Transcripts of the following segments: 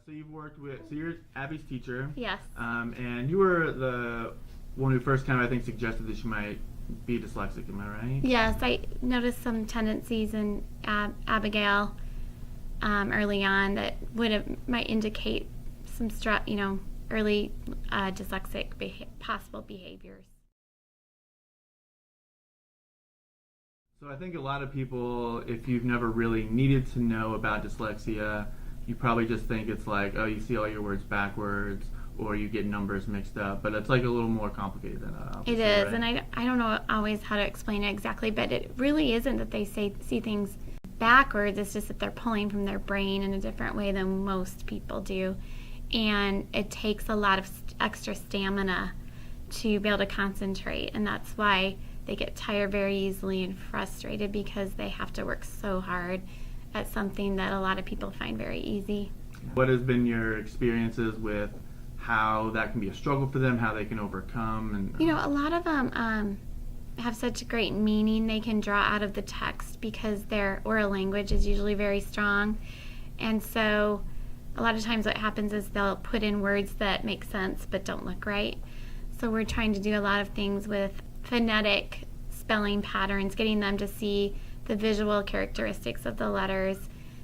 So you've worked with, so you're Abby's teacher. Yes. And you were the one who first kind of, I think, suggested that she might be dyslexic, am I right? Yes, I noticed some tendencies in Abigail early on that might indicate some early dyslexic possible behaviors. So I think a lot of people, if you've never really needed to know about dyslexia, you probably just think it's like, oh, you see all your words backwards, or you get numbers mixed up. But it's like a little more complicated than that. It is, right? and I don't know always how to explain it exactly, but it really isn't that they see things backwards. It's just that they're pulling from their brain in a different way than most people do. And it takes a lot of extra stamina to be able to concentrate, and that's why they get tired very easily and frustrated, because they have to work so hard at something that a lot of people find very easy. What has been your experiences with how that can be a struggle for them, how they can overcome? And a lot of them have such a great meaning they can draw out of the text, because their oral language is usually very strong. And so a lot of times what happens is they'll put in words that make sense but don't look right. So we're trying to do a lot of things with phonetic spelling patterns, getting them to see the visual characteristics of the letters,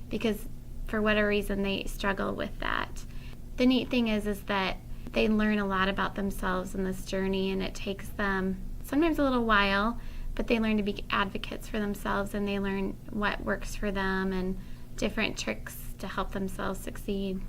because for whatever reason they struggle with that. The neat thing is that they learn a lot about themselves in this journey, and it takes them sometimes a little while, but they learn to be advocates for themselves, and they learn what works for them and different tricks to help themselves succeed.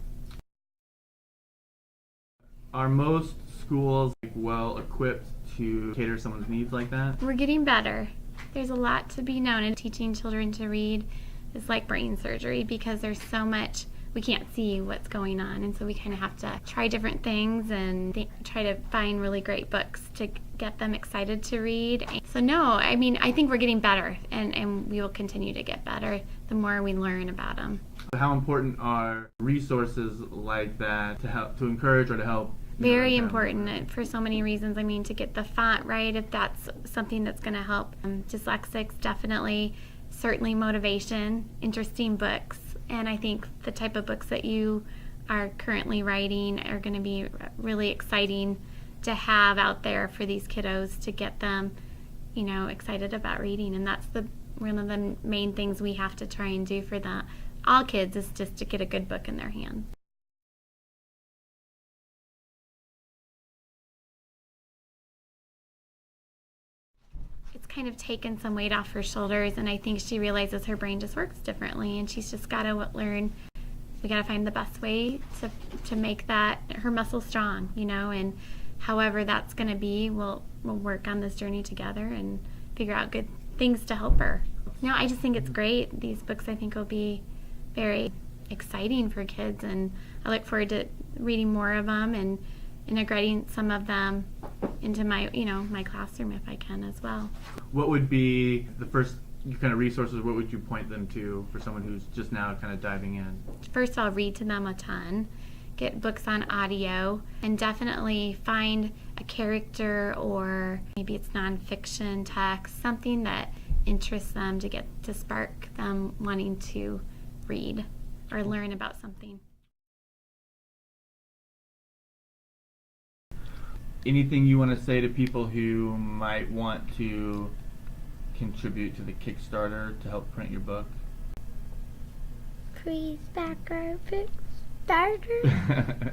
Are most schools well equipped to cater to someone's needs like that? We're getting better. There's a lot to be known, and teaching children to read is like brain surgery, because there's so much we can't see what's going on, and so we kind of have to try different things and try to find really great books to get them excited to read. So I think we're getting better, and we will continue to get better the more we learn about them. How important are resources like that to encourage or to help? Very important for so many reasons. To get the font right, if that's something that's going to help dyslexics, definitely. Certainly motivation, interesting books, and I think the type of books that you are currently writing are going to be really exciting to have out there for these kiddos, to get them, excited about reading. And that's one of the main things we have to try and do for all kids, is just to get a good book in their hands. It's kind of taken some weight off her shoulders, and I think she realizes her brain just works differently, and she's just got to learn. We got to find the best way to make her muscle strong, and however that's going to be, we'll work on this journey together and figure out good things to help her. I just think it's great. These books, I think, will be very exciting for kids, and I look forward to reading more of them and integrating some of them into my classroom if I can as well. What would be the first kind of resources? What would you point them to for someone who's just now kind of diving in? First, I'll read to them a ton, get books on audio, and definitely find a character, or maybe it's nonfiction text, something that interests them, to spark them wanting to read or learn about something. Anything you want to say to people who might want to contribute to the Kickstarter to help print your book? Please back our Kickstarter.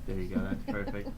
There you go, that's perfect.